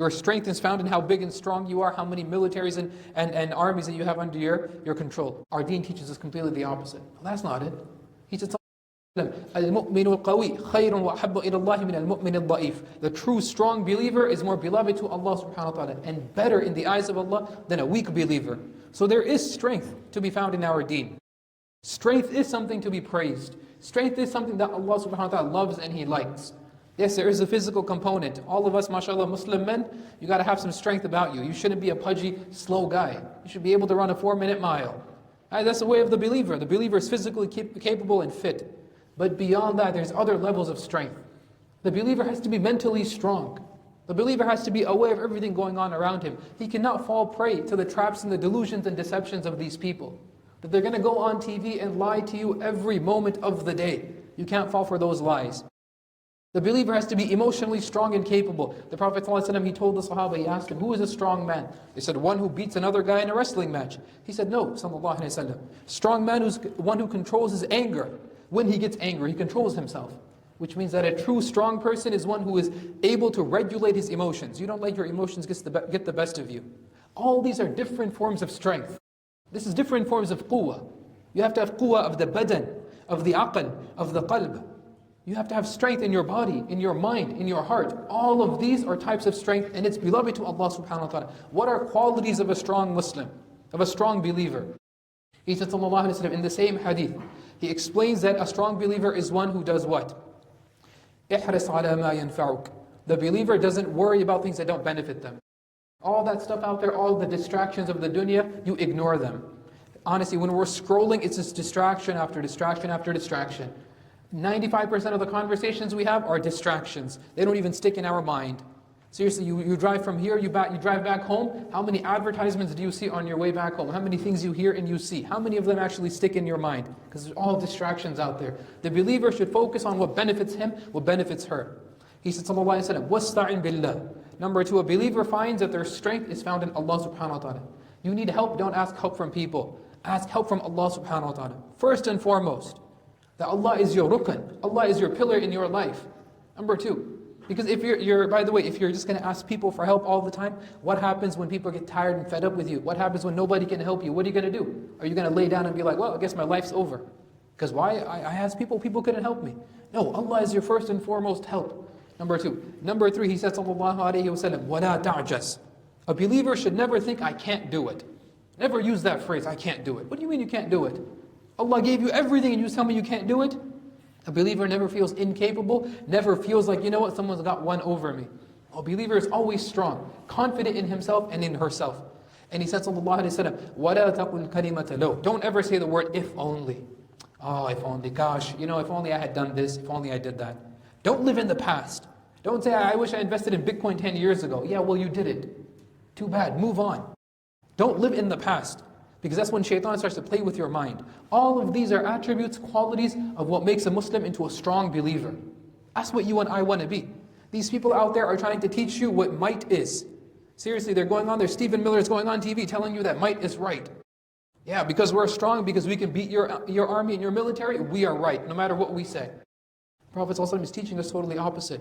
Your strength is found in how big and strong you are, how many militaries and armies that you have under your control. Our deen teaches us completely the opposite. Well, that's not it. He said, the true strong believer is more beloved to Allah subhanahu wa ta'ala and better in the eyes of Allah than a weak believer. So there is strength to be found in our deen. Strength is something to be praised. Strength is something that Allah subhanahu wa ta'ala loves and He likes. Yes, there is a physical component. All of us, mashallah, Muslim men, you got to have some strength about you. You shouldn't be a pudgy, slow guy. You should be able to run a 4-minute mile. That's the way of the believer. The believer is physically capable and fit. But beyond that, there's other levels of strength. The believer has to be mentally strong. The believer has to be aware of everything going on around him. He cannot fall prey to the traps and the delusions and deceptions of these people. That they're going to go on TV and lie to you every moment of the day. You can't fall for those lies. The believer has to be emotionally strong and capable. The Prophet ﷺ, he told the Sahaba, he asked him, who is a strong man? They said, one who beats another guy in a wrestling match. He said, no, sallallahu alayhi wa sallam. Strong man is one who controls his anger. When he gets angry, he controls himself. Which means that a true strong person is one who is able to regulate his emotions. You don't let your emotions get the best of you. All these are different forms of strength. This is different forms of quwwah. You have to have quwwah of the badan, of the aql, of the qalb. You have to have strength in your body, in your mind, in your heart. All of these are types of strength, and it's beloved to Allah subhanahu wa ta'ala. What are qualities of a strong Muslim, of a strong believer? He said sallallahu alayhi wa sallam in the same hadith, he explains that a strong believer is one who does what? احرص على ما ينفعك. The believer doesn't worry about things that don't benefit them. All that stuff out there, all the distractions of the dunya, you ignore them. Honestly, when we're scrolling, it's just distraction after distraction after distraction. 95% of the conversations we have are distractions. They don't even stick in our mind. Seriously, you drive from here, you drive back home, how many advertisements do you see on your way back home? How many things you hear and you see? How many of them actually stick in your mind? Because there's all distractions out there. The believer should focus on what benefits him, what benefits her. He said, sallallahu alayhi wa sallam, وَاسْتَعِنْ بِاللَّهِ. Number 2, a believer finds that their strength is found in Allah subhanahu wa ta'ala. You need help, don't ask help from people. Ask help from Allah subhanahu wa ta'ala. First and foremost, that Allah is your rukn. Allah is your pillar in your life. Number 2, because if by the way, if you're just going to ask people for help all the time, what happens when people get tired and fed up with you? What happens when nobody can help you? What are you going to do? Are you going to lay down and be like, well, I guess my life's over? Because why? I asked people couldn't help me. No, Allah is your first and foremost help. Number 2. Number 3, he said, sallallahu alayhi wa sallam, وَلَا تَعْجَزْ. A believer should never think, I can't do it. Never use that phrase, I can't do it. What do you mean you can't do it? Allah gave you everything and you tell me you can't do it? A believer never feels incapable, never feels like, you know what, someone's got one over me. A believer is always strong, confident in himself and in herself. And he said, sallallahu alayhi wa sallam, وَلَا تَقُلْ كَلِمَةَ لَوْ. Don't ever say the word, if only. Oh, if only, gosh, if only I had done this, if only I did that. Don't live in the past. Don't say, I wish I invested in Bitcoin 10 years ago. Yeah, well, you didn't. Too bad, move on. Don't live in the past. Because that's when shaitan starts to play with your mind. All of these are attributes, qualities of what makes a Muslim into a strong believer. That's what you and I want to be. These people out there are trying to teach you what might is. Seriously, they're going on there. Stephen Miller is going on TV telling you that might is right. Yeah, because we're strong, because we can beat your army and your military, we are right, no matter what we say. The Prophet ﷺ is teaching us totally opposite.